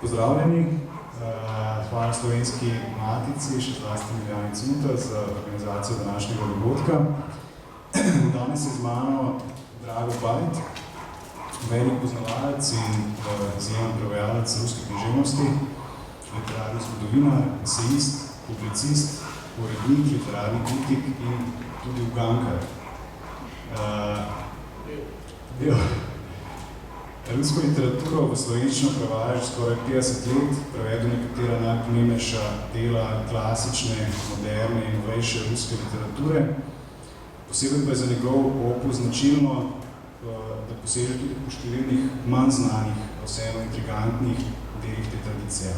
Pozdravljeni, hvala Slovenski matici, še zlasti Miljani Cunta za organizacijo današnjega dogodka. Danes je z mano Drago Bajt, velik poznavalec in izjemen prevajalec ruske književnosti, literarni zgodovinar, esejist, publicist, urednik, literarni kritik in tudi ugankar. Rusko literaturo v slovenščino prevaja že skoraj 50 let, prevedel nekatera najpomembnejša dela klasične, moderne in novejše ruske literature. Posebej pa je za njegov opus značilno, da poseže tudi po številnih manj znanih, vseeno intrigantnih delih te tradicije.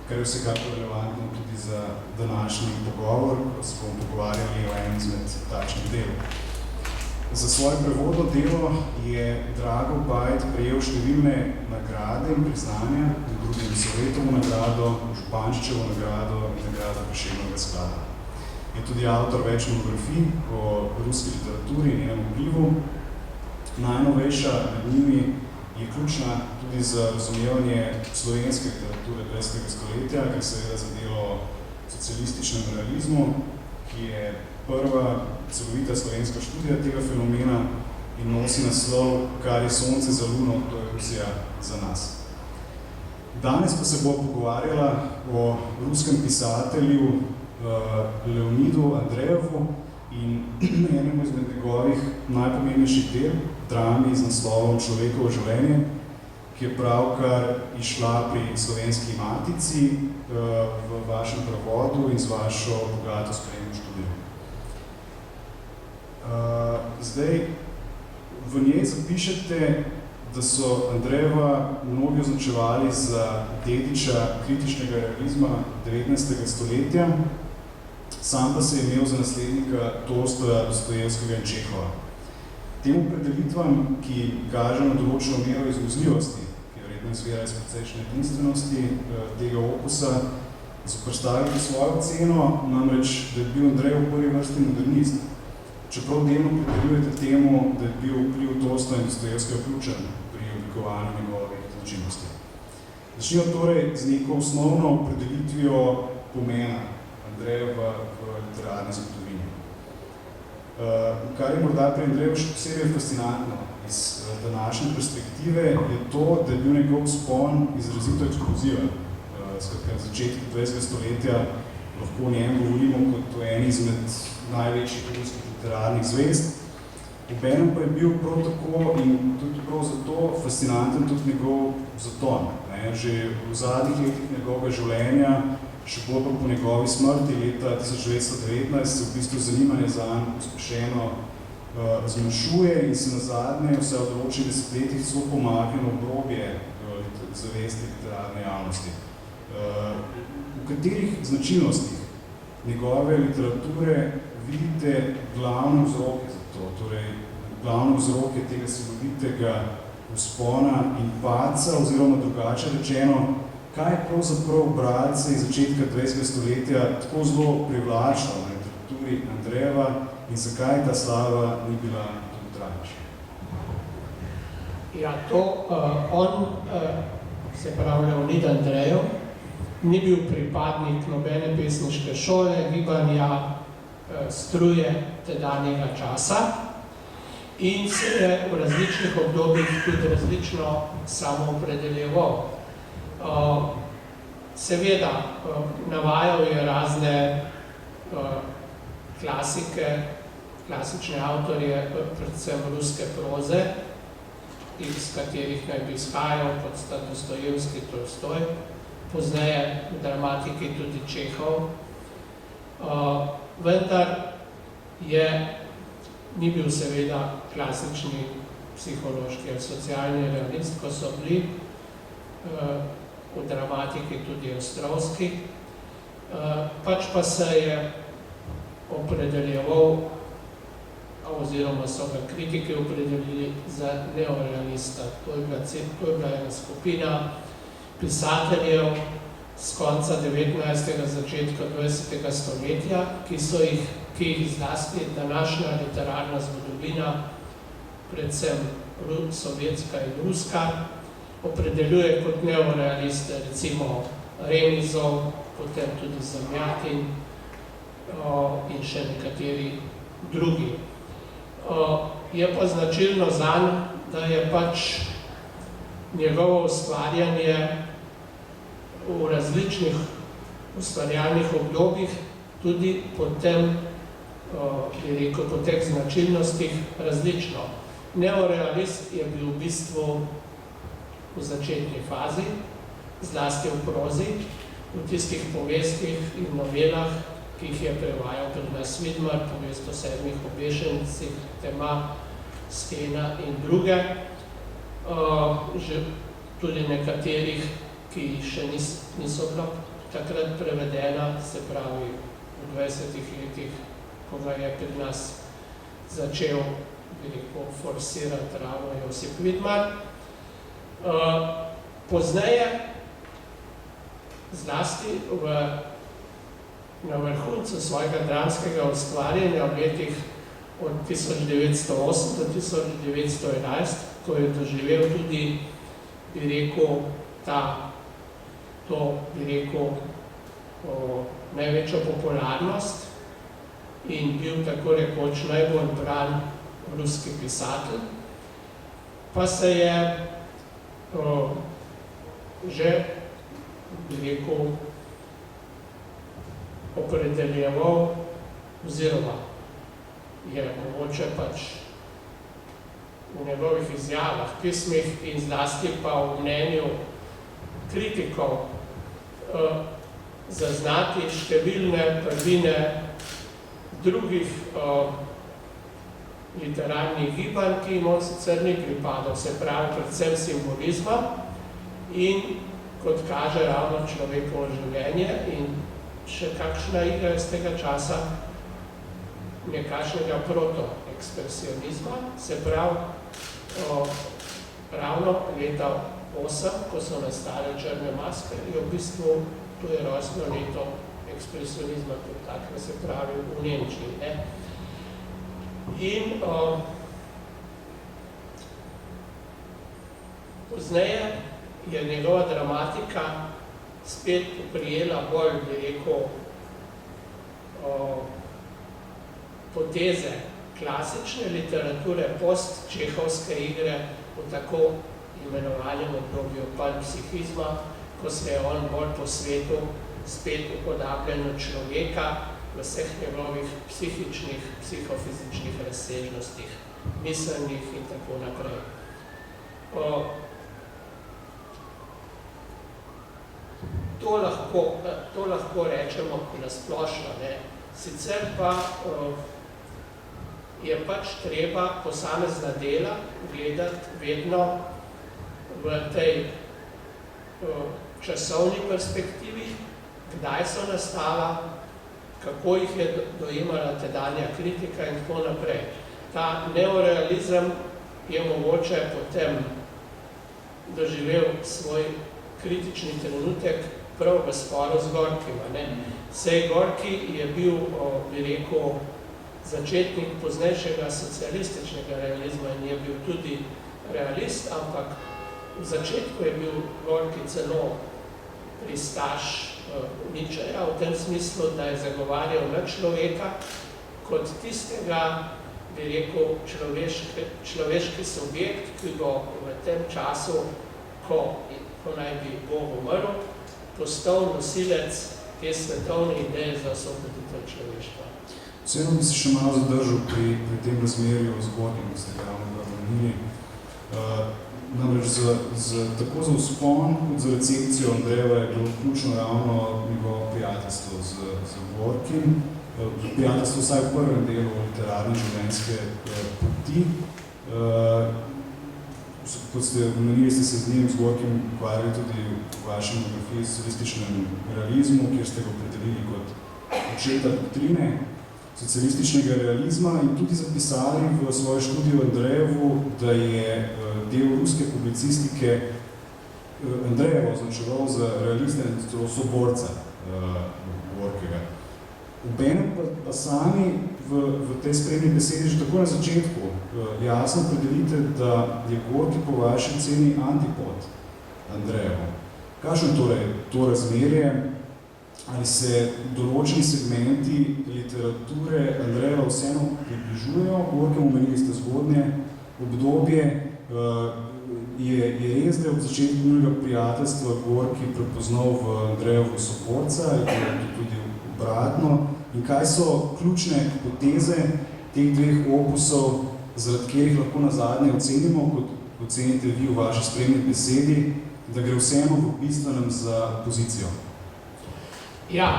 Kar je vsekakor relevantno tudi za današnji pogovor, ko se bomo pogovarjali o enem izmed takšnih del. Za svoje prevodno delo je Drago Bajt prejel številne nagrade in priznanja, med drugim Sovjetovo nagrado, Župančičevo nagrado in nagrado Prešernovega sklada. Je tudi avtor več monografij o ruski literaturi in njenem vplivu. Najnovejša med njimi je ključna tudi za razumevanje slovenske literature 20. stoletja, kar seveda zadelo socialističnem realizmu, ki je prva celovita slovenska študija tega fenomena in nosi naslov Kar je sonce za luno, to je Rusija za nas. Danes pa se bo pogovarjala o ruskem pisatelju Leonidu Andrejevu in enemu izmed njegovih najpomembnejših del, drami z naslovom Človekovo življenje, ki je pravkar izšla pri Slovenski matici v vašem prevodu in z vašo bogato spremno študijo. Zdaj, v njej zapišete, da so Andrejeva mnogi označevali za dediča kritičnega realizma 19. stoletja, sam pa se je imel za naslednika Tolstoja, Dostojevskega in Čehova. Tem opredelitvam, ki kaže na določeno mero izmuzljivosti, ki verjetno izvira iz precejšnje edinstvenosti tega opusa, zoperstaviti svojo ceno, namreč, da je bil Andrej v prvi vrsti modernist. Čeprav delno prideljujete temu, da je bil vpliv Tolstoja in Dostojevskega ključen pri oblikovanju njegovih značilnosti. Začnimo torej z neko osnovno opredelitvijo pomena Andrejeva v literarni zgodovini. Kar je morda pri Andrejevu še posebej fascinantno iz današnje perspektive, je to, da je bil njegov vzpon izrazito eksploziven. Skratka, na začetku 20. stoletja lahko o njem govorimo kot o eni izmed največjih ruskih literarnih zvezd. Obenem pa je bil prav tako in tudi prav zato fascinanten tudi njegov zaton. Že v zadnjih letih njegovega življenja, še bolj pa po njegovi smrti leta 1919, se v bistvu zanimanje zanj pospešeno zmanjšuje in se nazadnje vse v določenih desetletjih celo pomakne na obrobje zavesti literarne javnosti. V katerih značilnostih njegove literature vidite glavne vzroke za to, torej glavne vzroke tega silovitega vzpona in padca, oziroma drugače rečeno, kaj je pravzaprav bralce iz začetka 20. stoletja tako zelo privlačno na literaturi Andrejeva in zakaj ta slava ni bila tudi tragična? Ja, on, se pravi Leonid Andrejev, ni bil pripadnik nobene pesniške šole, gibanja, struje tedanjega časa in se je v različnih obdobjih tudi različno samoopredeljeval. Seveda, navajal je razne klasike, klasične avtorje, predvsem ruske proze, iz katerih naj bi izhajal, kot sta Dostojevski, Tolstoj, pozneje v dramatiki tudi Čehov. Vendar ni bil seveda klasični psihološki ali socialni realist, ko so bili v dramatiki tudi Ostrovski, pač pa se je opredeljeval, oziroma so ga kritiki opredelili za neorealista. To je bila ena skupina pisateljev z konca 19. začetka 20. stoletja, ki jih zlasti današnja literarna zgodovina, predvsem sovjetska in ruska, opredeljuje kot neorealiste, recimo Remizov, potem tudi Zamjatin in še nekateri drugi. Je pa značilno zanj, da je pač njegovo ustvarjanje v različnih ustvarjalnih obdobjih tudi potem, bi rekel, po teh značilnostih različno. Neorealist je bil v bistvu v začetni fazi, zlasti v prozi, v tistih povestih in novelah, ki jih je prevajal pri nas Vidmar, povest o 7 obešencih, Tema, Stena in druge, že tudi nekaterih, ki še niso bila takrat prevedena, se pravi v 20 letih, ko ga je pri nas začel, bi rekel, forsirati ravno Josip Vidmar. Pozneje, zlasti na vrhuncu svojega dramskega ustvarjanja v letih od 1908 do 1911, ko je doživel tudi, bi rekel, največjo popularnost in bil tako rekoč najbolj bran ruski pisatelj, pa se je že, bi rekel, opredeljeval oziroma je mogoče pač v njegovih izjavah, pismih in zlasti pa v mnenju kritikov zaznati številne prvine drugih literarnih gibanj, ki jim on sicer ni pripadal, se pravi predvsem simbolizma in kot kaže ravno človekovo življenje in še kakšna igra iz tega časa nekakšnega protoekspresionizma, se pravi ravno leta 8, ko so nastale Črne maske, je v bistvu to je rojstno leto ekspresionizma kot takega, se pravi v Nemčiji. Ne? In pozneje je njegova dramatika spet prijela bolj, bi rekel, poteze klasične literature, post-čehovske igre v tako imenovanjem obdobju panpsihizma, ko se je on bolj po svetu spet upodabljen človeka v vseh njegovih psihičnih, psihofizičnih razsežnostih, miselnih in tako naprej. To lahko rečemo nasplošno, ne. Sicer pa je pač treba posamezna dela gledati vedno v tej časovni perspektivi, kdaj so nastala, kako jih je dojemala tedanja kritika in tako naprej. Ta neorealizem je mogoče potem doživel svoj kritični trenutek prav v sporu z Gorkima. Sej Gorki je bil, bi rekel, začetnik poznejšega socialističnega realizma in je bil tudi realist, ampak v začetku je bil Gorki celo pristaš Nietzscheja v tem smislu, da je zagovarjal na človeka kot tistega, bi rekel, človeški subjekt, ki bo v tem času, ko naj bi Bog umrl, postal nosilec te svetovne ideje za osvoboditev človeštva. Vseeno bi se še malo zadržal pri tem razmerju z Gorkim, ki ste ga ravno omenili. Namreč tako za vzpon kot za recepcijo Andrejeva je bilo ključno ravno njegovo prijateljstvo z Gorkim, prijateljstvo vsaj v prvem delu literarne življenjske poti. Kot ste omenili, ste se z njim z Gorkim ukvarjali tudi v vaši monografiji socialističnem realizmu, kjer ste ga opredelili kot očeta doktrine socialističnega realizma in tudi zapisali v svojo študijo Andrejevu, da je del ruske publicistike Andrejevo označeval za realista in celo soborca Gorkega. Obenem pa sami v tej sprednji besedi že tako na začetku jasno predelite, da je Gorki po vaši oceni antipod Andrejevo. Kakšno je torej to razmerje? Ali se določeni segmenti literature Andrejeva vseeno približujejo Gorkemu? Omenili ste zgodnje obdobje. Je res, da je ob začetku njenega prijateljstva Gorki prepoznal v Andrejevu soborca, je to tudi obratno? In kaj so ključne poteze teh dveh opusov, zaradi katerih lahko nazadnje ocenimo, kot ocenite vi v vaši spremni besedi, da gre vseeno v bistvenem za pozicijo? Ja,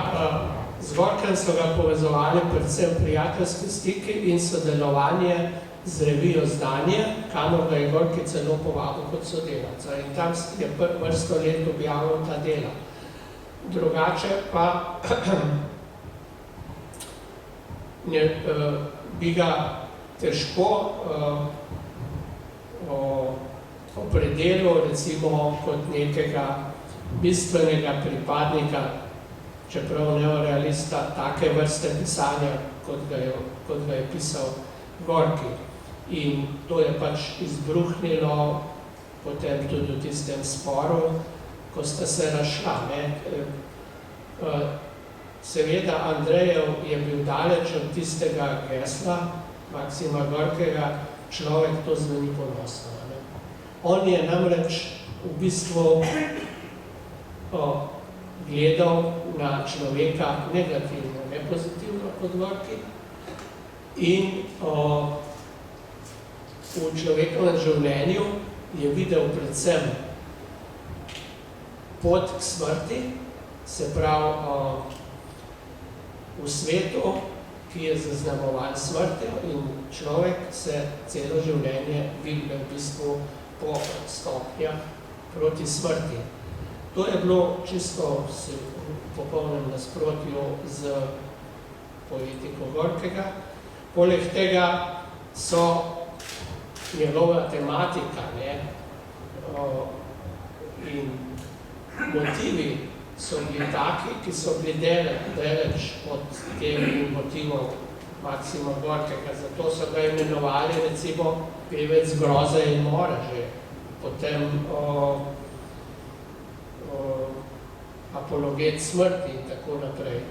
z Gorkem so ga povezovali predvsem prijateljske stike in sodelovanje z revijo Zdanje, kamor ga je Gorki celo povabil kot sodelavca. In tam je vrsto let objavil ta dela. Drugače pa bi ga težko opredelil recimo kot nekega bistvenega pripadnika, čeprav neorealista, take vrste pisanja, kot ga je pisal Gorki. In to je pač izbruhnilo potem tudi v tistem sporu, ko sta se razšla. Seveda Andrejev je bil daleč od tistega gesla Maksima Gorkega, človek to zveni ponosno. On je namreč v bistvu gledal na človeka negativno, ne pozitivno kot Gorki. In v človekovem življenju je videl predvsem pot k smrti, se pravi v svetu, ki je zaznamovan smrtjo, in človek se celo življenje vidi v bistvu po stopnjah proti smrti. To je bilo čisto v popolnem nasprotju z poetiko Gorkega. Poleg tega so njegova tematika in motivi so bili taki, ki so bili deleč od teh motivov Maksima Gorkega. Zato so ga imenovali recimo pevec groze in mora že. Potem apologet smrti in tako naprej.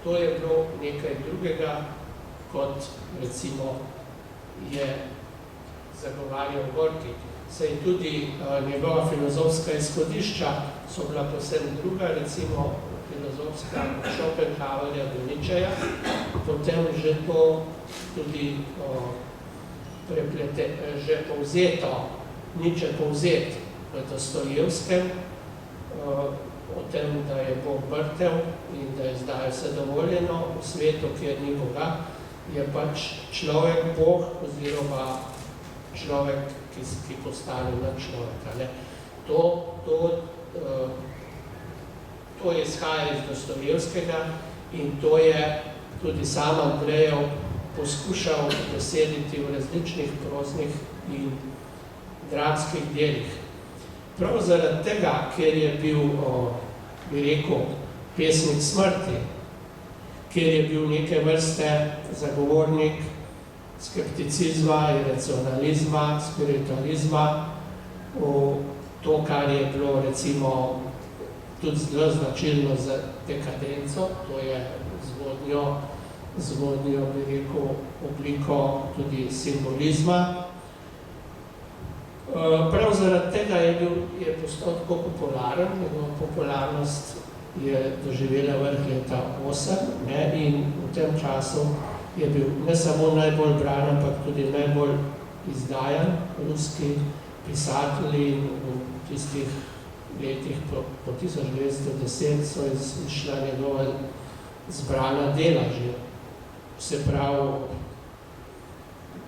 To je bilo nekaj drugega, kot recimo je zagovarjal Gorki. Saj tudi njegova filozofska izhodišča so bila povsem druga, recimo filozofska Schopenhauerja do Nietzscheja, potem že to tudi že povzeto, Nietzsche povzet v Dostojevskem, o tem, da je Bog mrtev in da je zdaj vse dovoljeno v svetu, kjer ni Boga, je pač človek Bog oziroma človek, ki postane nad človeka. To izhaja iz Dostojevskega in to je tudi sam Andrejev poskušal besediti v različnih proznih in dramskih delih. Prav zaradi tega, ker je bil, bi rekel, pesnik smrti, ker je bil neke vrste zagovornik skepticizma, iracionalizma, spiritualizma, to, kar je bilo recimo tudi zelo značilno za dekadenco, to je zgodnjo, bi rekel, obliko tudi simbolizma. Prav zaradi tega je postal tako popularen, njegova popularnost je doživela vrh leta 8 in v tem času je bil ne samo najbolj bran, ampak tudi najbolj izdajan ruski pisatelji in v tistih letih po 1910 so izšla njegova zbrana dela že. Se pravi,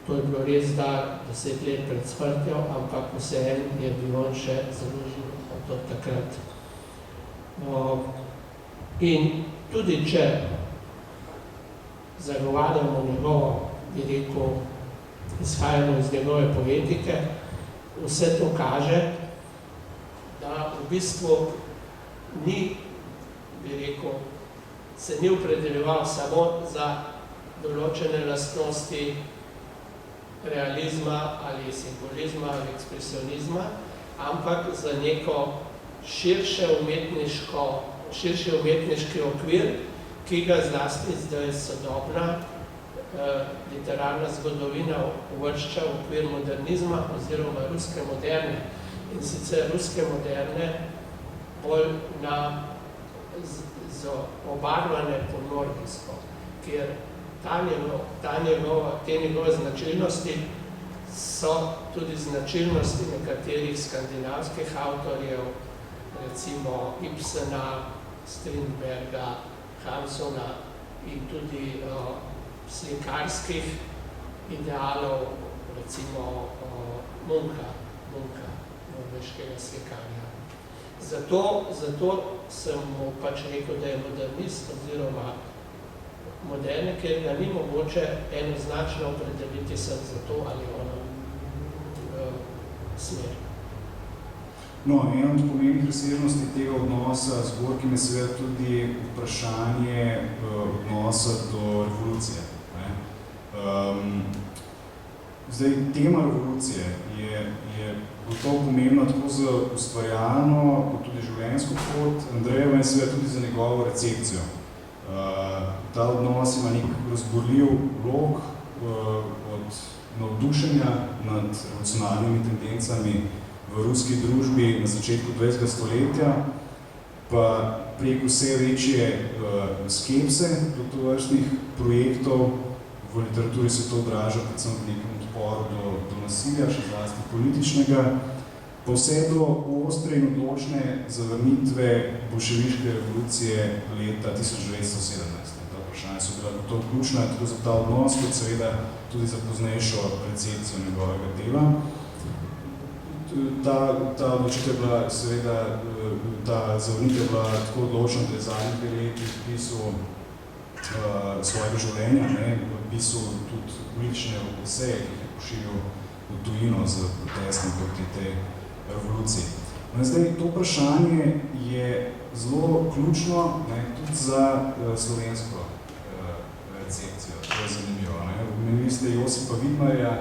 to je bilo res da 10 let pred smrtjo, ampak vseeno je bil on še zelo živ od takrat. In tudi če zagovarjamo njegovo, bi rekel, izhajamo iz njegove poetike, vse to kaže, da v bistvu ni, bi rekel, se ni opredeljeval samo za določene lastnosti realizma ali simbolizma ali ekspresionizma, ampak za neko širši umetniški okvir, ki ga zlasti zdaj sodobna literarna zgodovina uvršča v okvir modernizma oziroma ruske moderne. In sicer ruske moderne bolj obarvane po nordijsko, kjer te njegove značilnosti so tudi značilnosti nekaterih skandinavskih avtorjev, recimo Ibsena, Strindberga, Hansona in tudi slikarskih idealov, recimo Munka, norveškega slikarja. Zato sem mu pač rekel, da je modernist oziroma moderne, ker ga ni mogoče enoznačno opredeliti sem za to ali ono smer. No, ena od pomembnih razsežnosti tega odnosa z Gorkim je seveda tudi vprašanje odnosa do revolucije. Zdaj, tema revolucije je gotovo pomembna tako za ustvarjalno, kot tudi življenjsko pot Andrejeva in seveda tudi za njegovo recepcijo. Ta odnos ima nek razborljiv vlog od navdušenja nad revolucionarnimi tendencami v ruski družbi na začetku 20. stoletja, pa prek vse večje skepse do tovrstnih projektov. V literaturi se to odraža predvsem v nekem odporu do nasilja, še zlasti političnega, pa vse do ostre in odločne zavrnitve bolševiške revolucije leta 1917. Ta vprašanja so bila gotovo ključna tako za ta odnos, kot seveda tudi za poznejšo recepcijo njegovega dela. Ta odločitev je bila seveda, ta zavrnitev je bila tako odločna, da je zadnjih 2 leti v pisu svojega življenja, v pisu tudi politične eseje, ki jih je poširil v tujino z protestom proti tej revoluciji. Zdaj, to vprašanje je zelo ključno tudi za slovensko recepcijo. To je zanimivo. Omenili ste Josipa Vidmarja,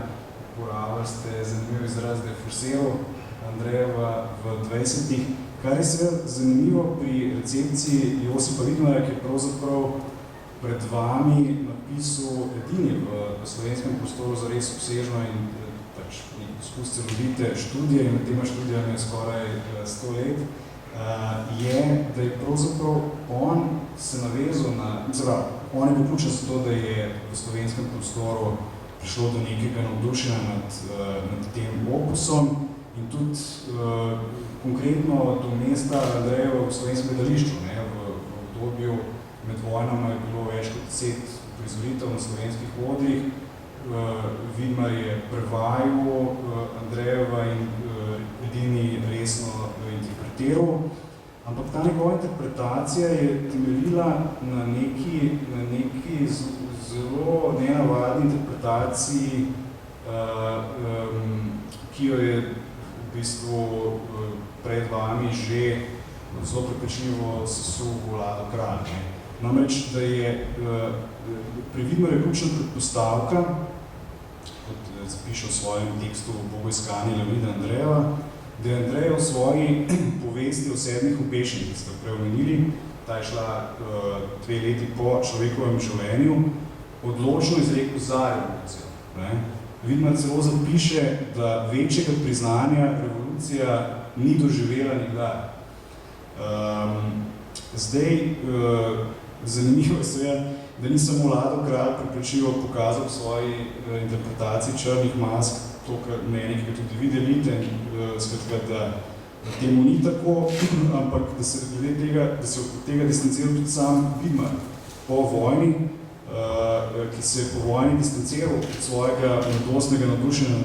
uporabljali ste zanimiv izraz, da je forsiral Andrejeva v 20-ih. Kar je seveda zanimivo pri recepciji Josipa Vidmarja, ki je pravzaprav pred vami napisal edini v slovenskem prostoru za res obsežno in pač poskus celovite študije, in med tema študijami je skoraj 100 let, je, da je pravzaprav on se navezal na, on je bil ključen za to, da je v slovenskem prostoru prišlo do nekega navdušenja nad tem opusom in tudi konkretno do mesta Andrejeva v slovenskem gledališču. V obdobju med vojnama je bilo več kot 10 prizoritev na slovenskih odrih. Vidmar je prevajal Andrejeva in edini resno interpretiral, ampak ta njegova interpretacija je temeljila na neki zelo nenavadni interpretaciji, ki jo je v bistvu pred vami že zelo prepričljivo sesul Vlado Kralj. Namreč, da je pri Vidmarju ključna predpostavka, kot zapiše v svojem tekstu Bogoiskanje Leonida Andrejeva, da je Andrejev v svoji povesti o 7 obešenih, ki ste preomenili, ta je šla 2 leti po človekovem življenju, odločno izrekel za revolucijo. Vidmar celo zapiše, da večjega priznanja revolucija ni doživela nikdar. Zdaj, zanimivo je seveda, da ni samo Vlado Kralj prepričljivo pokazal v svoji interpretaciji Črnih mask, to, kar meni, ki ga tudi vi delite, skratka, da temu ni tako, ampak da se od tega distanciral tudi sam Vidmar po vojni, ki se je po vojni distanciral od svojega mladostnega navdušenja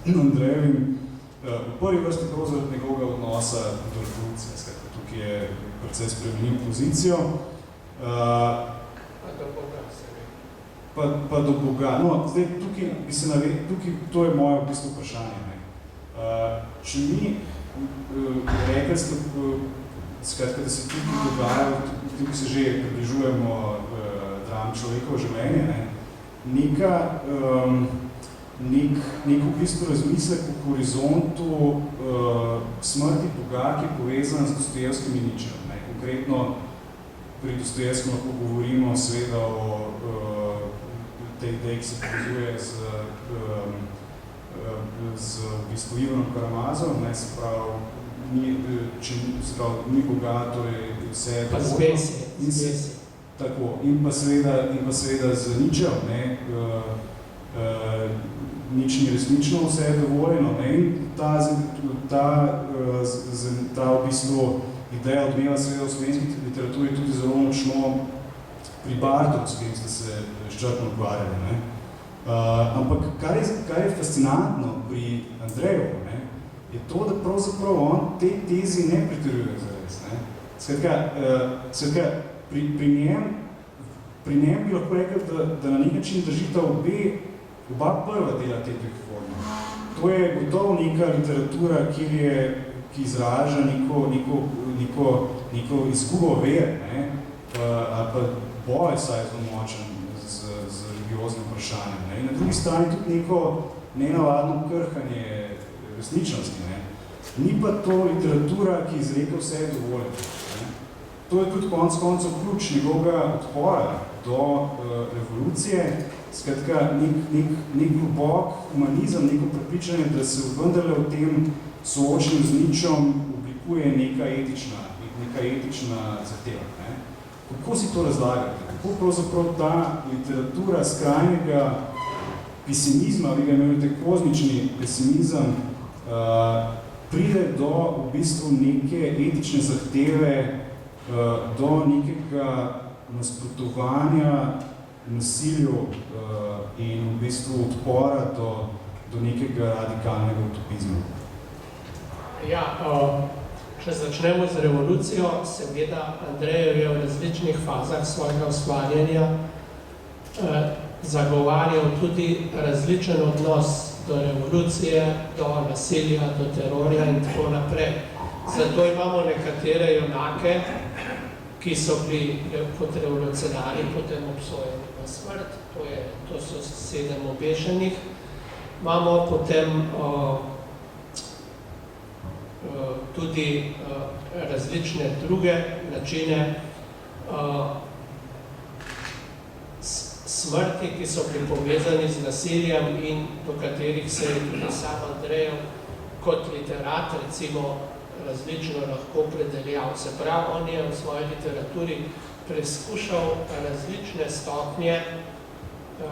nad Andrejevim, v prvi vrsti prav zaradi njegovega odnosa do revolucije. Skratka, tukaj je precej spremenil pozicijo. Pa do Boga. No, zdaj, tukaj to je moje v bistvu vprašanje. Če mi rekli ste, skratka, da se tukaj dogajajo, tukaj se že približujemo drami človekovo življenje, neka nek v bistvu razmislek v horizontu smrti Boga, ki je povezan z Dostojevskim in Ničem. Konkretno pri Dostojevskem lahko govorimo seveda o tej ideji, ki se povezuje z v bistvu Ivanom Karamazom, se pravi, ni Boga, torej vse je pa zvesi. Tako, in pa seveda z Ničem, nič ni resnično, vse je dovoljeno, in ta v bistvu ideja odmeva seveda v slovenski literaturi tudi zelo močno pri Bartolu, s katerim ste se izčrpno ukvarjali. Ampak kar je fascinantno pri Andreju, je to, da pravzaprav on te tezi ne pritrjuje zares. Skratka, pri njem bi lahko rekel, da na nek način držita oba prva dela te dveh forme. To je gotovo neka literatura, ki izraža neko izgubo ver, ali pa boj, saj je zelo močen z religioznim vprašanjem. In na drugi strani tudi neko nenavadno krhanje resničnosti. Ni pa to literatura, ki izreka vse je dovolj. To je tudi konec koncev ključ njegovega odpora do revolucije, skratka, nek globok humanizem, neko prepričanje, da se vendarle v tem soočenju z Ničem oblikuje neka etična zahteva. Kako si to razlagate? Kako pravzaprav ta literatura skrajnega pesimizma, vi ga imate kozmični pesimizem, pride do v bistvu neke etične zahteve, do nekega nasprotovanja nasilju in v bistvu odpora do nekega radikalnega utopizma? Ja, če začnemo z revolucijo, seveda Andrejev je v različnih fazah svojega ustvarjanja zagovarjal tudi različen odnos do revolucije, do nasilja, do terorja in tako naprej. Zato imamo nekatere junake, ki so bili kot revolucionarji potem obsojeni na smrt, to so 7 obešenih. Imamo potem tudi različne druge načine smrti, ki so bili povezani z nasiljem in do katerih se je tudi sam Andrejev kot literat recimo različno lahko opredeljal. Se pravi, on je v svoji literaturi preskušal različne stopnje v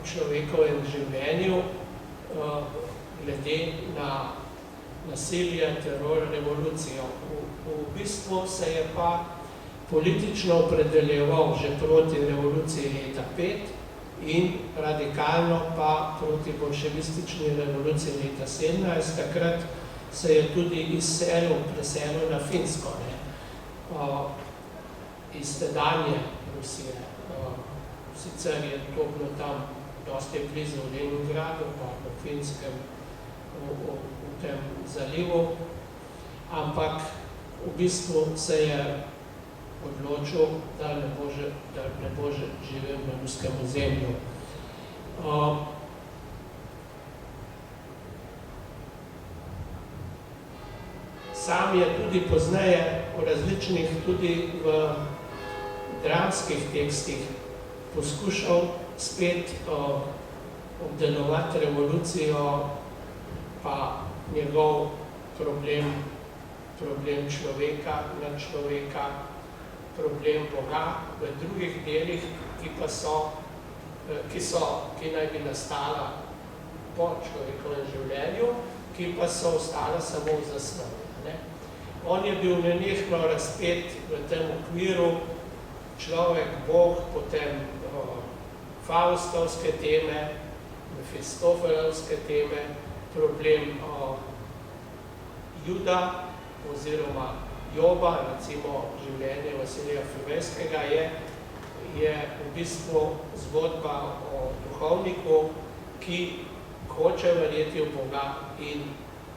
človekovem življenju glede na nasilje, teror, revolucijo. V bistvu se je pa politično opredeljeval že proti revoluciji leta 5 in radikalno pa proti bolševistični revoluciji leta 17. Takrat se je tudi preselil na Finsko, iz tedanje Rusije. Sicer je to bilo tam dosti blizu v Leningradu, pa v Finskem, v tem zalivu, ampak v bistvu se je odločil, da ne bo živel na ruskem ozemlju. Sam je tudi pozneje v različnih, tudi v dramskih tekstih poskušal spet obdelovati revolucijo, pa njegov problem človeka, nadčloveka, problem Boga v drugih delih, ki naj bi nastala po človekovem življenju, ki pa so ostala samo v zasnovi. On je bil nenehno razpet v tem okviru, človek, Bog, potem faustovske teme, mefistofelovske teme, problem Juda oziroma Joba, recimo življenje Vasilija Frivejskega, je v bistvu zgodba o duhovniku, ki hoče verjeti v Boga in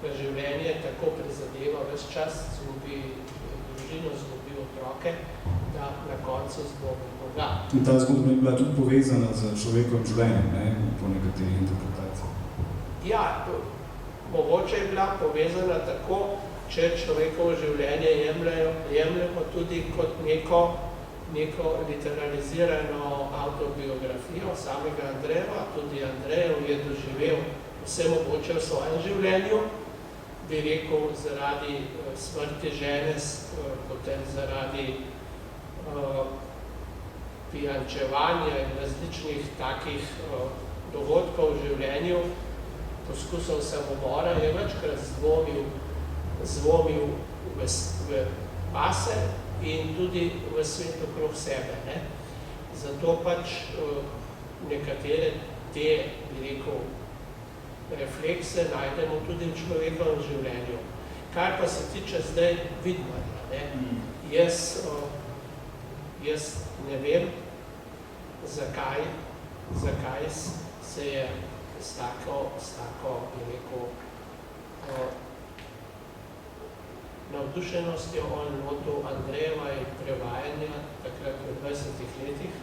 v življenje tako prizadeva ves čas, zgubi družino, zgubi otroke, da na koncu zgubi Boga. In ta zgodba je bila tudi povezana z človekovim življenjem, po nekaterih interpretacij. Ja, mogoče je bila povezana tako, če človekovo življenje jemljemo tudi kot neko literalizirano autobiografijo samega Andrejeva. Tudi Andrejev je doživel vse mogoče v svojem življenju, bi rekel, zaradi smrti žene, potem zaradi pijančevanja in različnih takih dogodkov v življenju, poskusov samomora, je večkrat zvomil v pase in tudi v svet okrog sebe. Ne? Zato pač nekatere te, bi rekel, reflekse najdemo tudi v človekovem življenju. Kar pa se tiče zdaj Vidmarja, ne? Jaz ne vem, zakaj se je s tako, bi rekel, navdušenostjo on lotil Andrejeva in prevajanja takrat v 20 letih.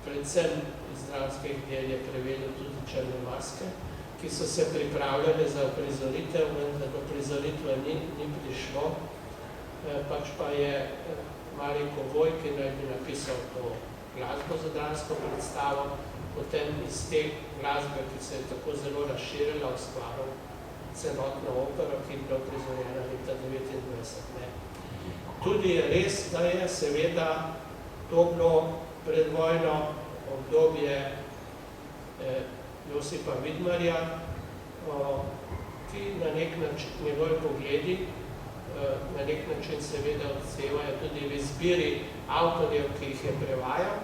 Predvsem iz dramskih del je prevedel tudi Črnomaske, ki so se pripravljali za uprizoritev, vendar do prizoritve ni prišlo. Pač pa je Marij Kogoj, ki naj bi napisal to glasbo za dramsko predstavo, potem iz te glasbe, ki se je tako zelo razširila, ustvaril celotno opero, ki je bila uprizorjena leta 1929. Ne. Tudi je res, da je seveda to bilo predvojno obdobje Josipa Vidmarja, ki na nek način, njegovi pogledi, na nek način seveda odsevajo tudi v izbiri avtorjev, ki jih je prevajal,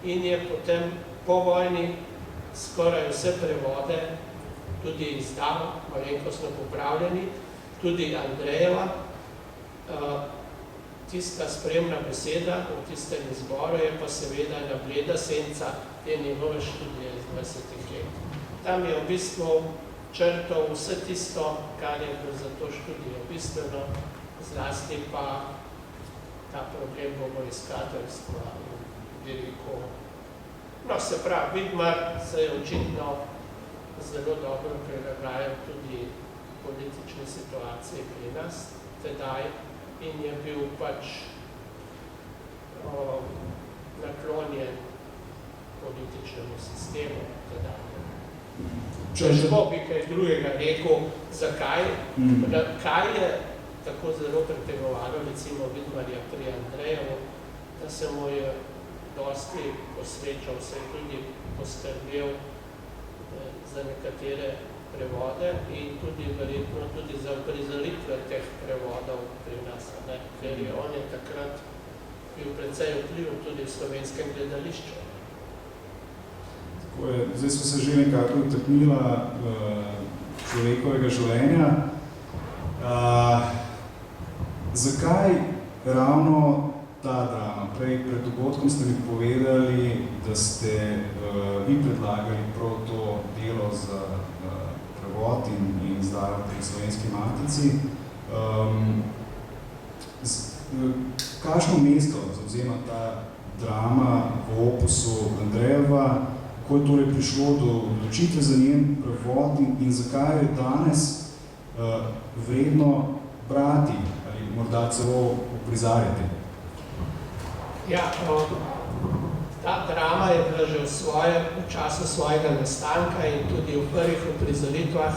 in je potem po vojni skoraj vse prevode tudi izdal, malenkostno popravljeni, tudi Andrejeva. Tista spremna beseda v tistem izboru je pa seveda ena bleda senca te njegove študije iz 20 let. Tam je v bistvu črtal vse tisto, kar je bilo za to študijo bistveno, zlasti pa ta problem bogoiskateljstva, bi rekel. No, se pravi, Vidmar se je očitno zelo dobro prilagajal tudi politični situaciji pri nas tedaj in je bil pač naklonjen političnemu sistemu tedaj. Težko bi kaj drugega rekel, zakaj, kaj je tako zelo pritegovalo recimo Vidmarja pri Andrejevu, da se mu je dosti posvečal, se je tudi poskrbel za nekatere prevode in tudi verjetno tudi za uprizoritve teh prevodov pri nas, ne? Ker je on je takrat bil precej vpliv tudi v slovenskem gledališču. Zdaj smo se že nekako dotaknila človekovega življenja. Zakaj ravno ta drama? Pred dogodkom ste mi povedali, da ste vi predlagali prav to delo za prevod in izdajo pri Slovenski matici. Kakšno mesto zavzema ta drama v opusu Andrejeva? Kako je torej prišlo do odločitve za njen prevod in zakaj je danes vredno brati ali morda celo uprizarjati? Ja, ta drama je bila že v času svojega nastanka in tudi v prvih uprizoritvah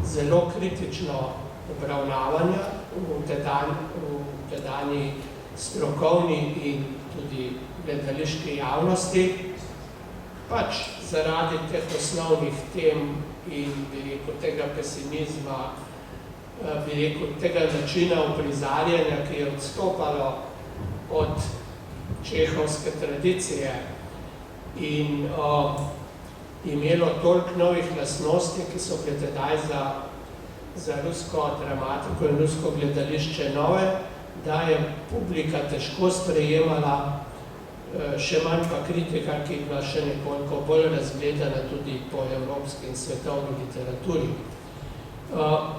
zelo kritično obravnavanja v tedanji strokovni in tudi gledališki javnosti. Pač zaradi teh osnovnih tem in bi rekel tega pesimizma, bi rekel tega načina uprizarjanja, ki je odstopalo od čehovske tradicije in imelo toliko novih lastnosti, ki so bile tedaj za rusko dramatiko in rusko gledališče nove, da je publika težko sprejemala, še manj pa kritika, ki je bila še nekoliko bolj razgledana tudi po evropski in svetovni literaturi.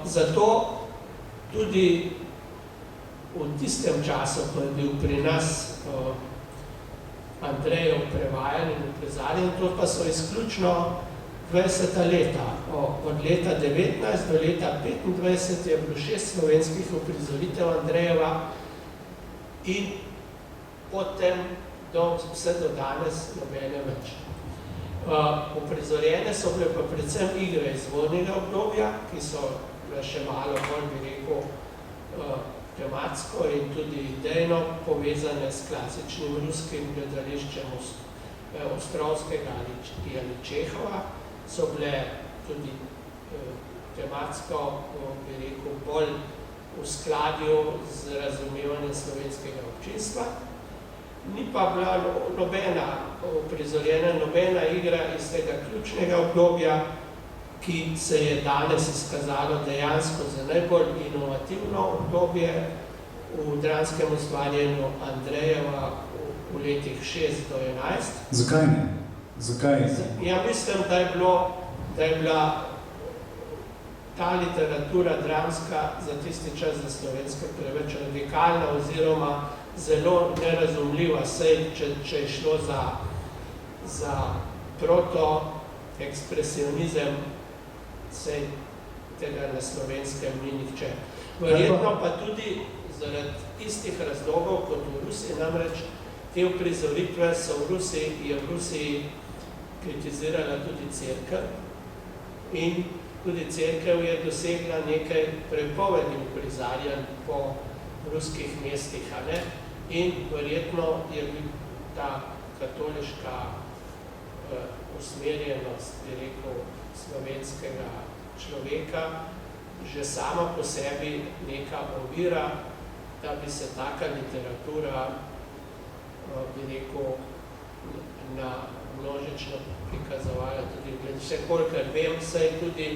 Zato tudi v tistem času, ko je bil pri nas Andrejev prevajan in uprizarjen, to pa so izključno 20 leta. Od leta 19 do leta 25 je bilo 6 slovenskih uprizoritev Andrejeva in potem vse do danes nobene več. Uprizorjene so bile pa predvsem igre izvornega obdobja, ki so bile še malo bolj, bi rekel, tematsko in tudi idejno povezane s klasičnim ruskim gledališčem Ostrovskega ali Čehova, so bile tudi tematsko, bi rekel, bolj v skladju z razumevanjem slovenskega občinstva. Ni pa bila uprizorjena nobena igra iz tega ključnega obdobja, ki se je danes izkazalo dejansko za najbolj inovativno obdobje v dramskem ustvarjanju Andrejeva v letih 6 do 11. Zakaj ne? Zakaj? Ja, mislim, da je bila ta literatura dramska za tisti čas za slovenske preveč radikalna oziroma zelo nerazumljiva, saj če je šlo za proto-ekspresionizem, saj tega na slovenskem ni nihče. Verjetno pa tudi zaradi istih razlogov kot v Rusiji, namreč te uprizoritve so v Rusiji kritizirala tudi cerkev in tudi cerkev je dosegla nekaj prepovedi uprizarjanj po ruskih mestih, in verjetno je bil ta katoliška usmerjenost, bi rekel, slovenskega človeka že sama po sebi neka ovira, da bi se taka literatura, bi rekel, na množično prikazovala tudi glede. Vse kolikor vem, se je tudi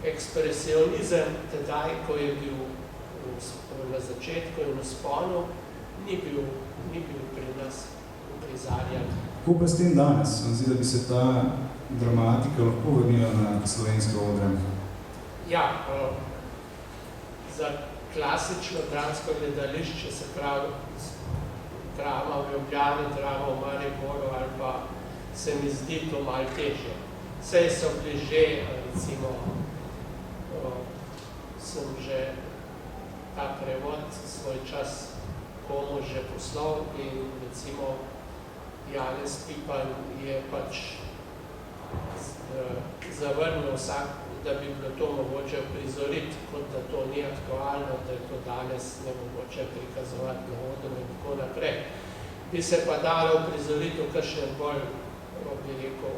ekspresionizem tedaj, ko je bil na začetku in v sponu, ni bil pri nas uprizarjan. Kako pa s tem danes? Zdi, da bi se ta dramatika lahko vrnila na slovenske odre? Ja, za klasično dramsko gledališče, se pravi drama v Ljubljani, drama v Mariboru, ali pa se mi zdi to malo težje. Saj so bili že, recimo, sem že ta prevod svoj čas komu že poslal in recimo Janez Pipan je pač zavrnil vsak, da bi bilo to mogoče prizoriti, kot da to ni aktualno, da je to danes nemogoče prikazovati na odru in tako naprej. Bi se pa dalo prizoriti v kakšnem bolj, bi rekel,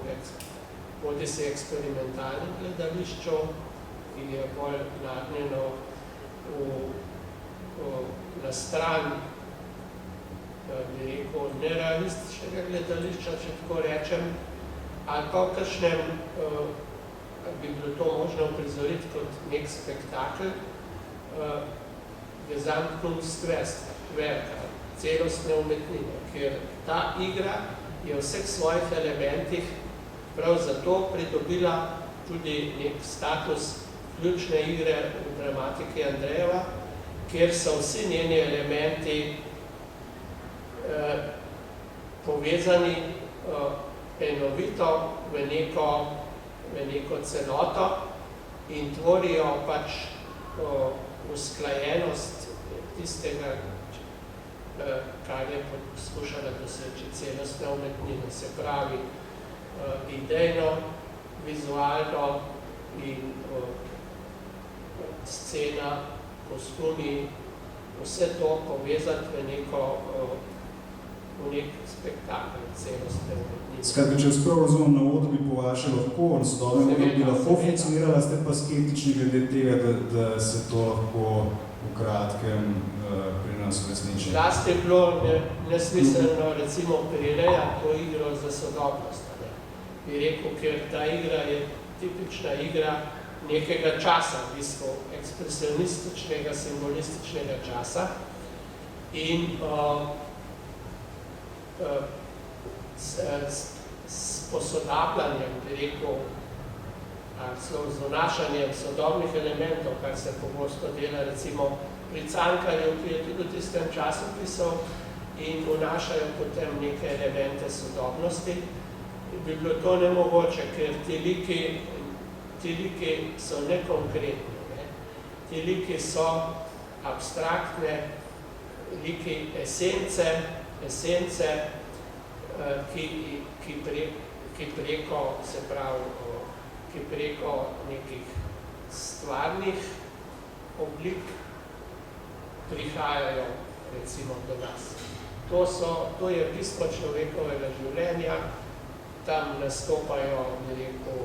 bodi se eksperimentalnem gledališču, ki je bolj nagnjeno na stran, bi rekel, nerealističnega gledališča, če tako rečem, ali pa v kakšnem, bi bilo to možno prizoriti kot nek spektakl, Gesamtkunstwerka, celostne umetnine, ker ta igra je v vseh svojih elementih prav zato pridobila tudi nek status ključne igre v dramatiki Andrejeva, kjer so vsi njeni elementi povezani enovito v neko celoto in tvorijo pač usklajenost tistega, kar je poskušala doseči celostna umetnina, se pravi idejno, vizualno in scena, kostumi, vse to povezati v nek spektakl celostne umetnine. Skratka, če prav razumem, na odru bi po vaše lahko, na sodobnem odru bi lahko funkcionirala, ste pa skeptični glede tega, da se to lahko v kratkem pri nas uresniči. Zlasti je bilo nesmiselno recimo prirejati to igro za sodobnost. Bi rekel, ker ta igra je tipična igra nekega časa, v bistvu ekspresionističnega, simbolističnega časa in s posodabljanjem, bi rekel, z vnašanjem sodobnih elementov, kar se pogosto dela recimo pri Cankarju, ki je tudi v tistem času pisal in vnašajo potem neke elemente sodobnosti, bi bilo to nemogoče, ker ti liki so nekonkretni, ne? Ti liki so abstraktne, liki esence, ki preko, se pravi, ki preko nekih stvarnih oblik prihajajo, recimo, do nas. To je bistvo človekovega življenja, tam nastopajo, bi rekel,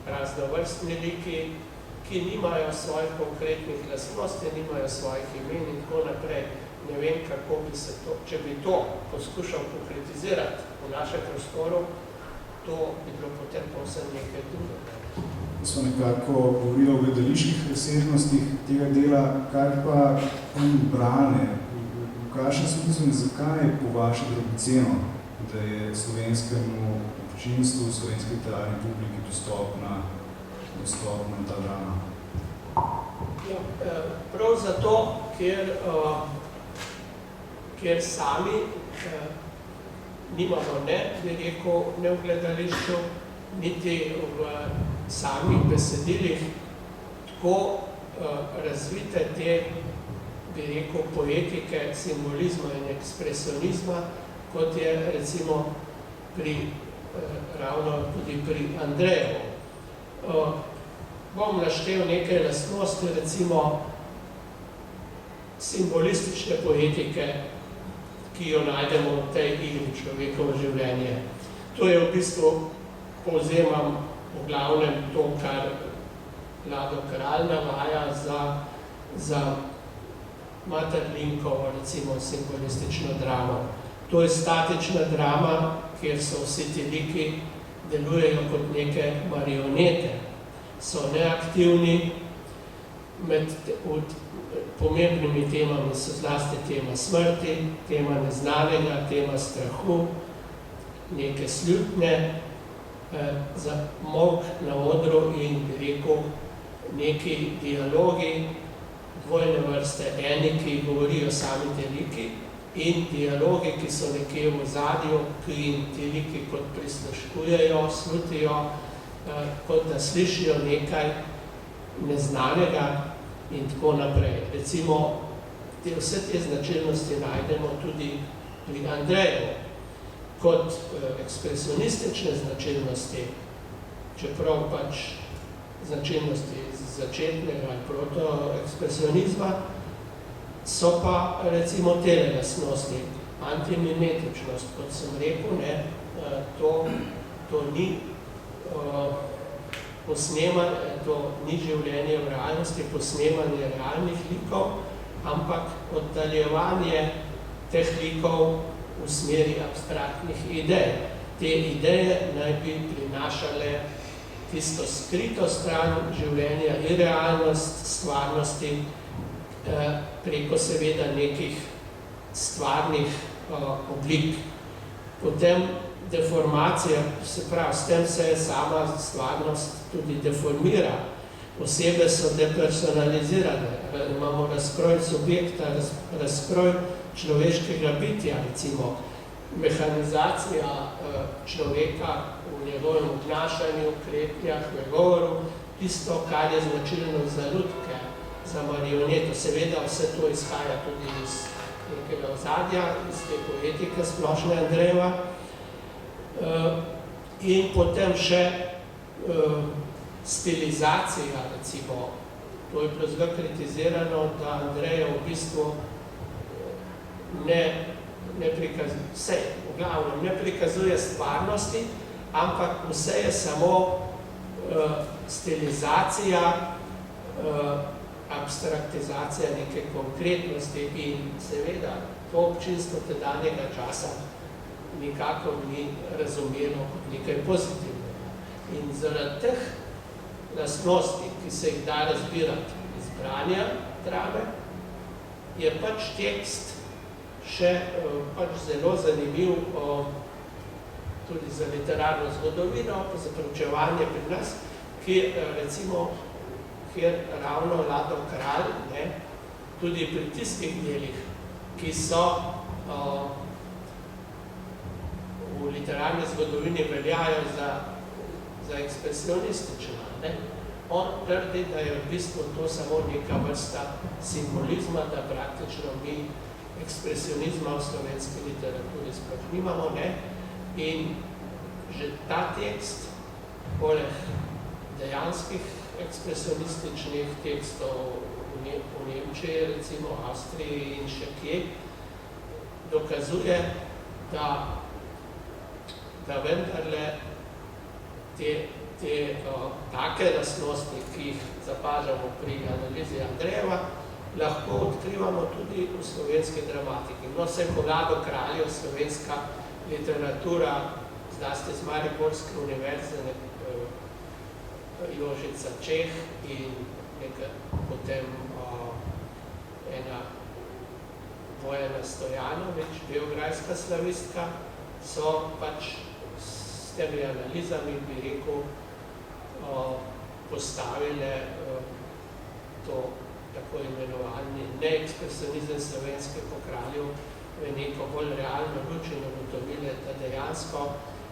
raznovrstni liki, ki nimajo svojih konkretnih lastnosti, nimajo svojih imen in tako naprej. Ne vem, kako bi se to, če bi to poskušal konkretizirati v našem prostoru, to bi bilo potem povsem nekaj drugega. Smo nekako govorili o gledaliških razsežnostih tega dela, kaj pa brane, v kakšnem smislu in zakaj je po vaše dragoceno, da je slovenskemu občinstvu, slovenski literarni publiki dostopna ta drama? Ja, prav zato, ker sami nimamo ne v gledališču, niti v samih besedilih tako razvite te, bi rekel, poetike, simbolizma in ekspresionizma, kot je recimo ravno tudi pri Andrejevu. Bom naštel nekaj lastnosti, recimo simbolistične poetike, ki jo najdemo v tej igri Človekovo življenje. To je v bistvu, povzemam v glavnem to, kar Lado Kralj navaja za Maeterlinkovo, recimo, simbolistično dramo. To je statična drama, kjer so vsi ti liki delujejo kot neke marionete. So neaktivni, med pomembnimi temami so zlasti tema smrti, tema neznanega, tema strahu, neke slutne, molk na odru in, bi rekel, neki dialogi dvojne vrste, eni, ki govorijo sami ti liki, in dialogi, ki so nekje v ozadju, ki jim ti liki kot prisluškujejo, slutijo, kot da slišijo nekaj neznanega in tako naprej. Recimo, vse te značilnosti najdemo tudi pri Andrejevu. Kot ekspresionistične značilnosti, čeprav pač značilnosti začetnega ali protoekspresionizma, so pa recimo tele lastnosti, antimimetičnost, kot sem rekel, to ni posnemanje, to ni življenje v realnosti, posnemanje realnih likov, ampak oddaljevanje teh likov v smeri abstraktnih idej. Te ideje naj bi prinašale tisto skrito stran življenja, irealnost stvarnosti, preko seveda nekih stvarnih oblik. Potem deformacija, se pravi, s tem se sama stvarnost tudi deformira. Osebe so depersonalizirane, imamo razkroj subjekta, razkroj človeškega bitja, recimo mehanizacija človeka v njegovem obnašanju, kretnjah, govoru, tisto, kar je značilno za lutke, za marioneto. Seveda vse to izhaja tudi iz nekega ozadja, iz te poetike splošne Andrejeva. In potem še stilizacija, recimo, to je bilo zelo kritizirano, da Andrejev v bistvu ne prikazuje stvarnosti, ampak vse je samo stilizacija, abstraktizacija neke konkretnosti in seveda to občinstvo tedanjega časa nikakor ni razumelo kot nekaj pozitivnega. In zaradi teh lastnosti, ki se jih da razbirati iz branja drame, je pač tekst še pač zelo zanimiv tudi za literarno zgodovino, pa za preučevanje pri nas, kjer ravno Lado Kralj, tudi pri tistih delih, ki so v literarni zgodovini veljajo za ekspresionistična. Ne? On trdi, da je v bistvu to samo neka vrsta simbolizma, da praktično mi ekspresionizma v slovenski literaturi sploh nimamo, ne? In že ta tekst, poleg dejanskih ekspresionističnih tekstov v Nemčiji, recimo v Avstriji in še kje, dokazuje, da vendarle te take lastnosti, ki jih zapažamo pri analizi Andrejeva, lahko odkrivamo tudi v slovenski dramatiki. No, se po Vlado Kraljev slovenska literatura, zlasti z Mariborske univerze, Jožica Čeh in potem ena Vojena Stojanovič, beograjska slavistka, so pač s temi analizami, bi rekel, postavile to tako imenovani neekspresionizem slovenskih kraljev v neko bolj realno luč in ugotovile, da dejansko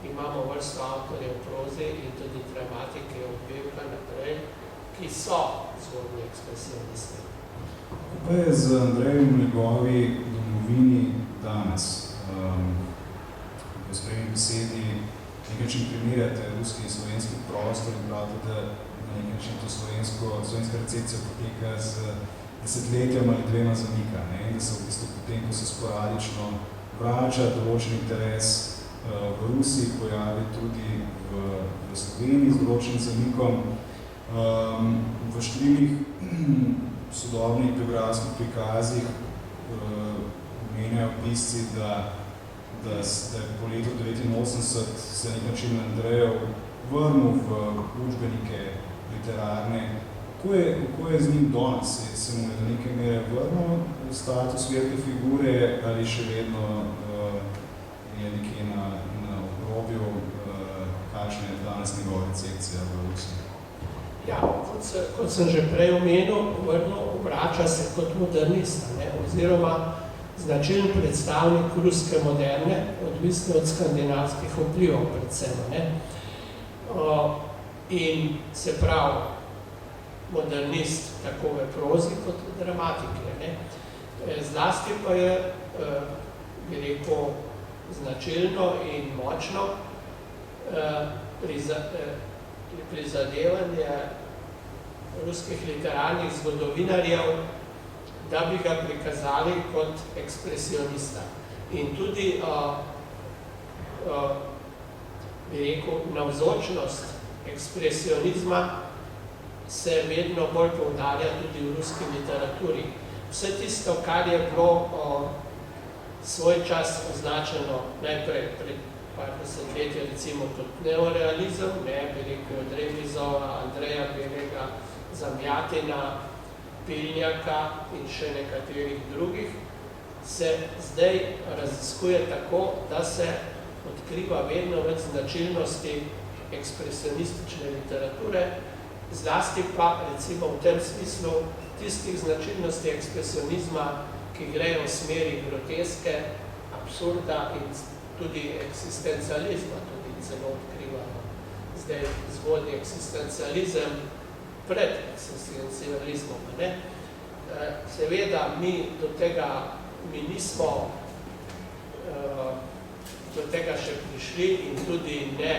imamo vrsto avtorjev proze in tudi dramatike od Bevka naprej, ki so zgodni ekspresionisti. Pa je z Andrejem v njegovi domovini danes, v spremni besedi, nekaj čim primerjate ruski in slovenski prostor in pravite, da na nekaj čim to slovenska recepcija poteka z desetletjem ali dvema zamika, ne? Da se v bistvu potem, ko se sporadično vrača določen interes v Rusiji, pojavi tudi v Sloveniji z določenim zamikom. V številnih sodobnih biografskih prikazih omenjajo pisci, da je po letu 1989 se nek način Andrejev vrnil v učbenike literarne. Kako je z njim danes? Se mu je do neke mere vrnil status velike figure ali še vedno je nekje na obrobju, kakšna je danes njegova recepcija v Rusiji? Ja, kot sem že prej omenil, vrača se kot modernista, ne? Oziroma značilen predstavnik ruske moderne, odvisno od skandinavskih vplivov predvsem. Ne? In se pravi, modernist tako v prozi kot v dramatiki. Ne? Zlasti pa je, bi rekel, značilno in močno prizadevanje ruskih literarnih zgodovinarjev, da bi ga prikazali kot ekspresionista. In tudi, bi rekel, navzočnost ekspresionizma se vedno bolj poudarja tudi v ruski literaturi. Vse tisto, kar je bilo svoj čas označeno najprej pred par desetletja, recimo kot neorealizem, ne, bi rekel od Remizova, Andreja Belega, Zamjatina, Pilnjaka in še nekaterih drugih, se zdaj raziskuje tako, da se odkriva vedno več značilnosti ekspresionistične literature, zlasti pa recimo v tem smislu tistih značilnosti ekspresionizma, ki grejo v smeri groteske, absurda in tudi eksistencializma, tudi celo odkrivamo. Zdaj zgodnji eksistencializem pred eksistencializmom. Ne? Seveda mi nismo do tega še prišli in tudi ne,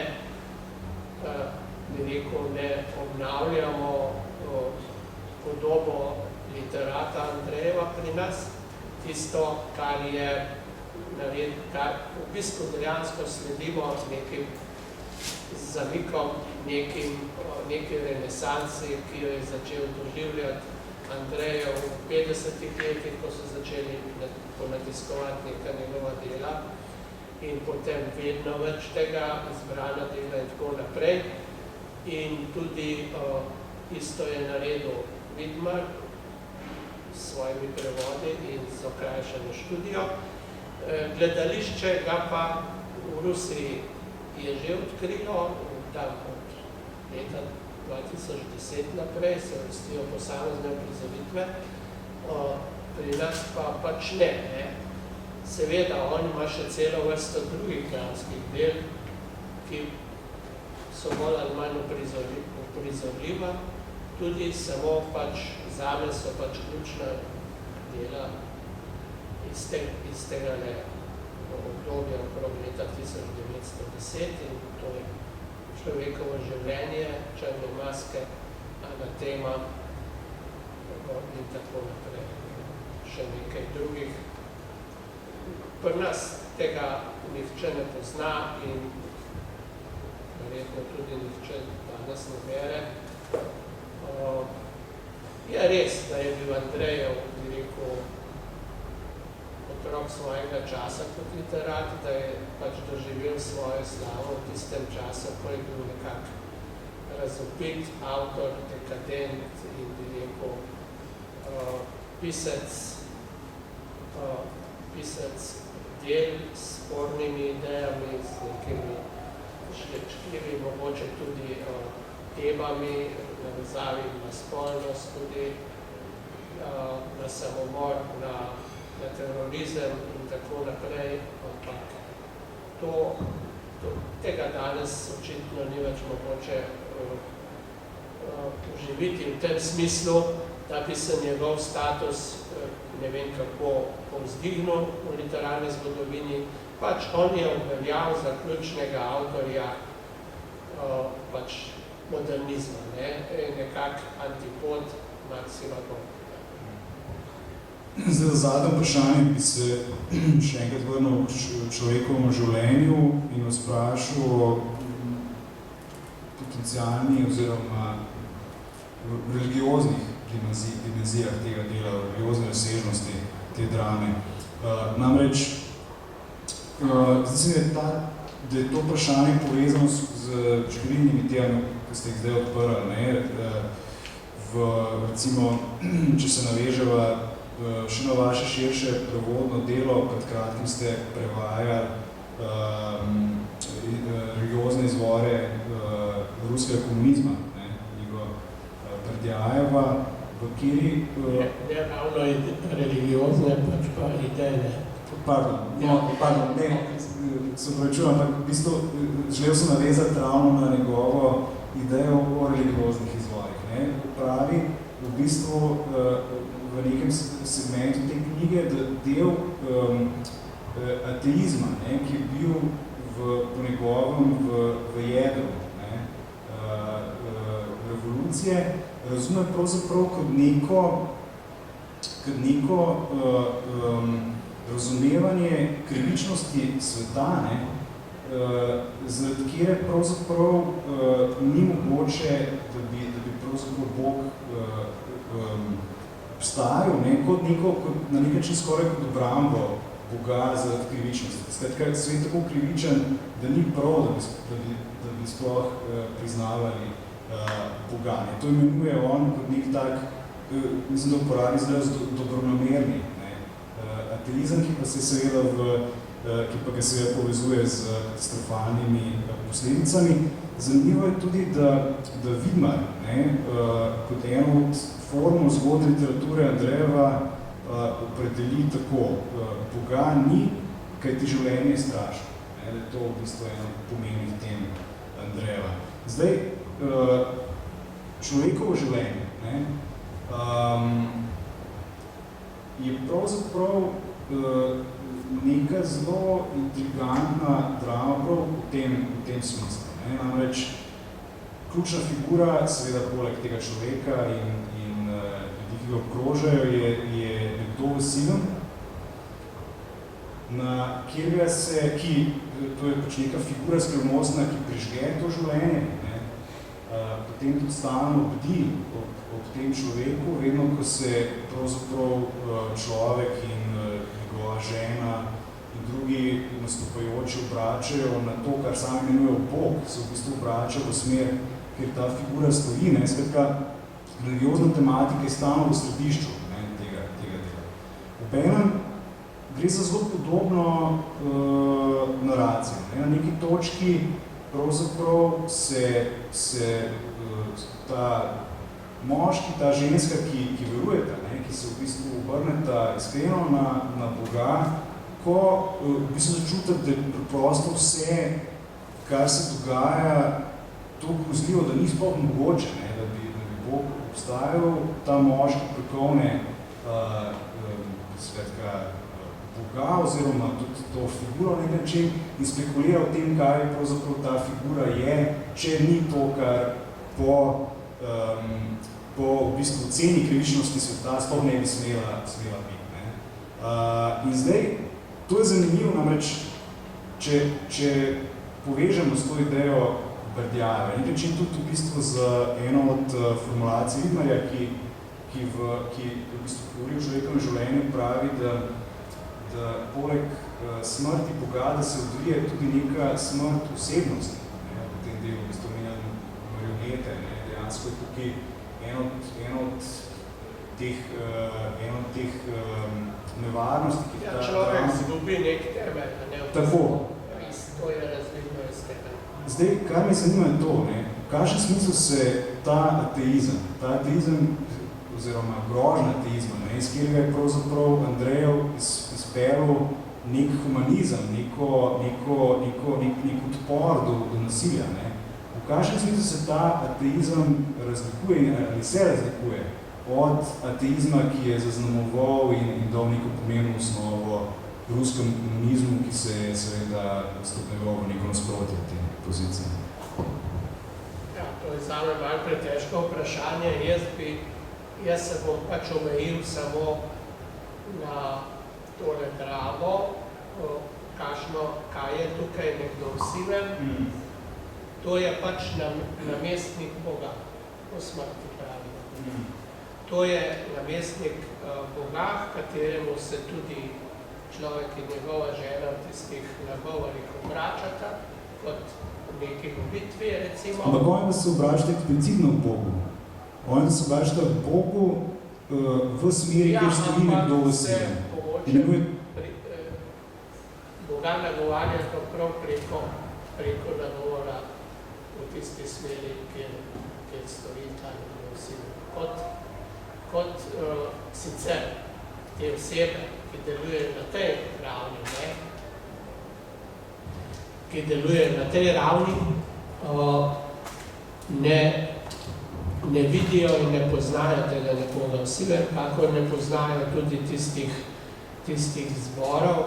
bi rekel, ne obnavljamo podobo literata Andrejeva pri nas. Tisto, kar je v bistvu dejansko sledimo nekim zamikom, neki renesansi, ki jo je začel doživljati Andrejev v 50-ih letih, ko so začeli ponatiskovati neka njegova dela in potem vedno več tega izbrana dela in tako naprej. In tudi isto je naredil Vidmar s svojimi prevodi in z okrajšano študijo. Gledališče ga pa v Rusiji je že odkrilo, tam od leta 2010 naprej se vrstijo posamezne uprizoritve, pri nas pa pač ne. Seveda, on ima še celo vrsto drugih dramskih del, ki so bolj ali manj uprizorljiva, tudi samo pač zame so pač ključna dela iz tega obdobja okrog leta 1910 in to je Človekovo življenje, Črne maske, Anatema in tako naprej. Še nekaj drugih. Pri nas tega nihče ne pozna in verjetno tudi nihče danes ne bere. Je res, da je bil Andrejev, bi rekel, otrok svojega časa kot literat, da je pač doživel svojo slavo v tistem času, ko je bil nekako razvpit avtor, dekadent in bi rekel pisec del s spornimi idejami, z nekimi šlečkljivi, mogoče tudi temami, navezavi na spolnost, tudi na samomor, na terorizem in tako naprej, ampak tega danes očitno ni več mogoče uživiti v tem smislu, da bi se njegov status, ne vem kako, povzdignil v literarni zgodovini, pač on je obveljal za ključnega avtorja pač modernizma, nekak antipod Maksima Gorkija. Zdaj, za zadnje vprašanje bi se še enkrat vrnil v človekovem življenju in vas vprašal o potencialni oziroma religioznih dimenzijah tega dela, religiozne razsežnosti te drame. Namreč, zdi se mi, da je to vprašanje povezano z številnimi temami, ki ste jih zdaj odprli. Recimo, če se naveževa še na vaše širše prevodno delo, pred kratkim ste prevajali religiozne izvore ruskega komunizma, knjigo Berdjajeva, v kateri... Ne ravno religiozne, pač pa idejne. Pardon, ne, se pravičujem, ampak v bistvu želel sem navezati ravno na njegovo idejo o religioznih izvorih. Pravi v bistvu v nekem segmentu te knjige, da del ateizma, ki je bil po njegovem v jedru revolucije, razume pravzaprav kot neko razumevanje krivičnosti sveta, zaradi kjer pravzaprav ni mogoče, da bi pravzaprav Bog obstajal, kot na nek način skoraj kot obrambo Boga zaradi krivičnosti. Skratka, svet tako krivičen, da ni prav, da bi sploh priznavali Boga. To imenuje on kot nek tak, mislim, da uporabi izraz dobronamerni ateizem, ki pa ga seveda povezuje z katastrofalnimi posledicami. Zanimivo je tudi, da Vidmar kot eno od form zgodne literature Andrejeva opredeli tako, Boga ni, kaj ti življenje je strašno. Da je to v bistvu eno pomembnih tem Andrejeva. Zdaj, človekovo življenje je pravzaprav neka zelo intrigantna drama prav v tem smislu. Namreč, ključna figura, seveda poleg tega človeka in ljudi, ki ga obkrožajo, je nekdo Vasilij, to je pač neka figura skrivnostna, ki prižge to življenje, potem tudi stalno bdi ob tem človeku, vedno, ko se pravzaprav človek in njegova žena in drugi nastopajoči obračajo na to, kar sami imenujejo Bog, se v bistvu obračajo v smer, kjer ta figura stoji. Skratka, religiozna tematika je stalno v središču tega dela. Obenem gre za zelo podobno naracijo. Na neki točki pravzaprav se ta moški, ta ženska, ki verujeta, ki se v bistvu obrneta iskreno na Boga, ko v bistvu začutite, da je preprosto vse kar se dogaja, to grozljivo, da ni sploh mogoče, ne, da bi Bog obstajal, ta moški prekovne Boga oziroma tudi to figuro na način in spekulira o tem, kaj pravzaprav ta figura je, če ni to, kar po v bistvu ceni krivičnosti sveta sploh ne bi smela biti. Ne. In zdaj, to je zanimivo, namreč, če povežemo s to idejo Bardijajeve, in rečem tudi v bistvu z eno od formulacij Vidmarja, ki v bistvu govori o človekovem življenju, pravi, da poleg smrti Boga, da se odvije tudi neka smrt osebnosti, ne, v tem delu, v bistvu menjam marionete, ne, dejansko je tukaj eno od teh nevarnosti, ki ta človek zgubi nek temelj, ne? Tako. To je razvidno iz tega. Zdaj, kar me zanima je to, ne, v kakšen smislu se ta ateizem oziroma grožnja ateizma, ne, iz katerega je pravzaprav Andrejev izpeljal nek humanizem, nek odpor do nasilja, ne. V kakšen smislu se ta ateizem razlikuje ali se razlikuje od ateizma, ki je zaznamoval in dal neko pomembno osnovo ruskem komunizmu, ki se je seveda stopnjeval v neko nasprotje te pozicije? Ja, to je zame malo pretežko vprašanje. Jaz se bom pač omejil samo na tole dramo, kaj je tukaj nekdo vsiven. To je pač namestnik Boga, po smrti pravi. To je namestnik Boga, kateremu se tudi človek in njegova žena v tistih nagovorih obračata, kot v neki molitvi, recimo. Ampak oni se obračata eksplicitno v Bogu. Oni se obračata v Bogu v smeri, kjer stoji nekdo v sebi. Boga nagovarja prav preko nagovora v tisti smeri, kjer stoji ta nekdo v sebi. Kot sicer te osebe, ki delujejo na tej ravni, ki delujejo na tej ravni, ne vidijo in ne poznajo tega nekoga vsiven, kakor ne poznajo tudi tistih zborov,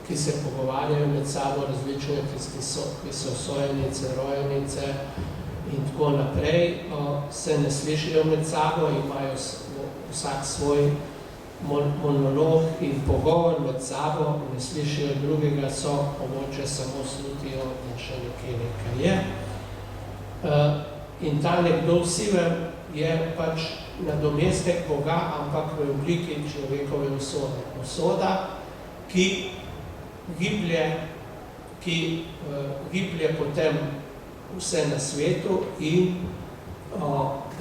ki se pogovarjajo med sabo, različno ki so sojenice, rojenice in tako naprej, se ne slišijo med sabo, imajo vsak svoj monolog in pogovor med sabo, ne slišijo drugega, so mogoče samo slutijo in še nekaj je. In ta nekdo vsiven je pač nadomestek Boga, ampak v obliki človekove usode. Usoda, ki giblje potem vse na svetu in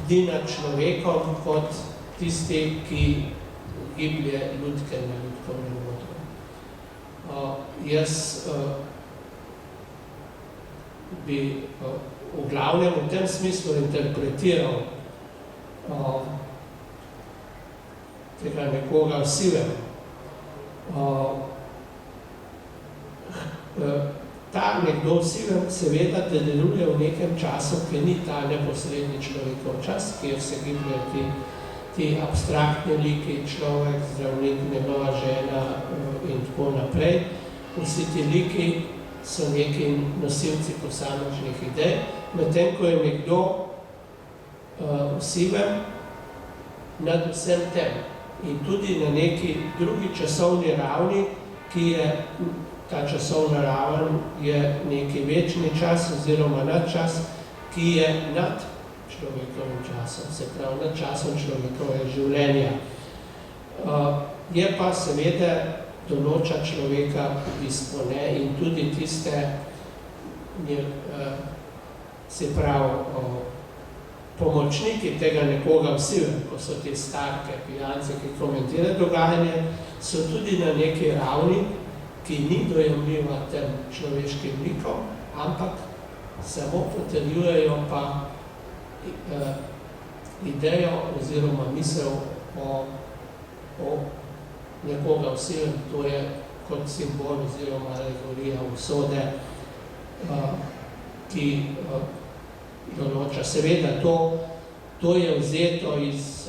bdi nad človekom kot tisti, ki giblje ljudke na ljudkovnem odru. Jaz bi v glavnem v tem smislu interpretiral tega nekoga vsiven. Ta nekdo vsiven seveda deluje v nekem času, ki ni ta neposredni človekov čas, kjer se gibljajo ti abstraktni liki, človek, zdravnik, njegova žena in tako naprej. Vsi ti liki so neki nosilci posamečnih idej, medtem ko je nekdo vsiven nad vsem tem. In tudi na neki drugi časovni ravni, ki je ta časovna raven je neki večni čas oziroma nadčas, ki je nad človekovim časom, se pravi nad časom človekovega življenja. Je pa seveda določa človeka v bistvu, ne, in tudi tiste, se pravi, pomočniki tega nekoga vsiven, ko so te starke pijance, ki komentirajo dogajanje, so tudi na neki ravni, ki ni dojemljiva tem človeškim likom, ampak samo potrjujejo pa idejo oziroma misel o nekoga vsiven, to je kot simbol oziroma alegorija usode ki določa. Seveda, to je vzeto iz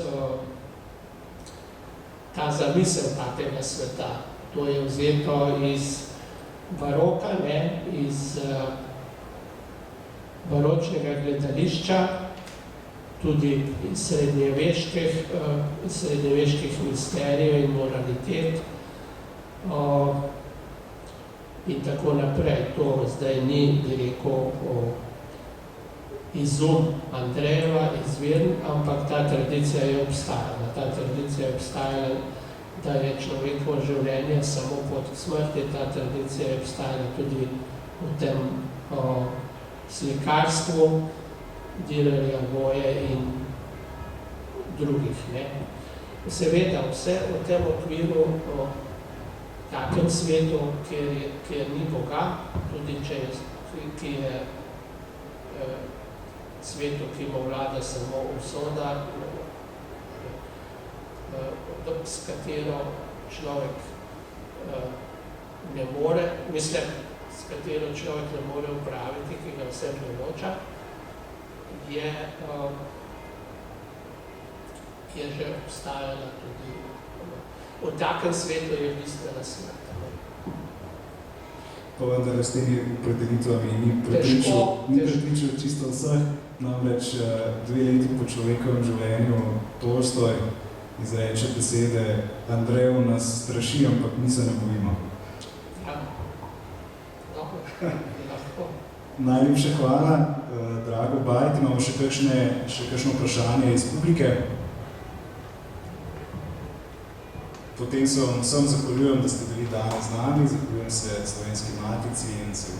ta zamisel takega sveta. To je vzeto iz baroka, iz baročnega gledališča, tudi iz srednjeveških misterijev in moralitet in tako naprej. To zdaj ni, bi rekel, izum Andrejeva, izvirn, ampak ta tradicija je obstajala. Ta tradicija je obstajala, da je človekovo življenje samo pot k smrti. Ta tradicija je obstajala tudi v tem slikarstvu Dürerja, Goje in drugih. Seveda, vse v tem okviru, takem svetu, kjer ni Boga, tudi ki je svetu, ki mu vlada samo usoda, s katero človek ne more, s katero človek ne more upraviti, ki ga vse določa, je že obstajala tudi. V takem svetu je bistvena smrt. Pa vendar s temi opredelitvami ni prepričal čisto vseh, namreč 2 leti po človekovem življenju Tolstoj izreče besede: Andrejev nas straši, ampak mi se ne bojimo. Ja, lahko. Najlepša hvala, Drago Bajt. Imamo še kakšno vprašanje iz publike. Potem se vam vsem zahvaljujem, da ste bili danes z nami, zahvaljujem se Slovenski matici in se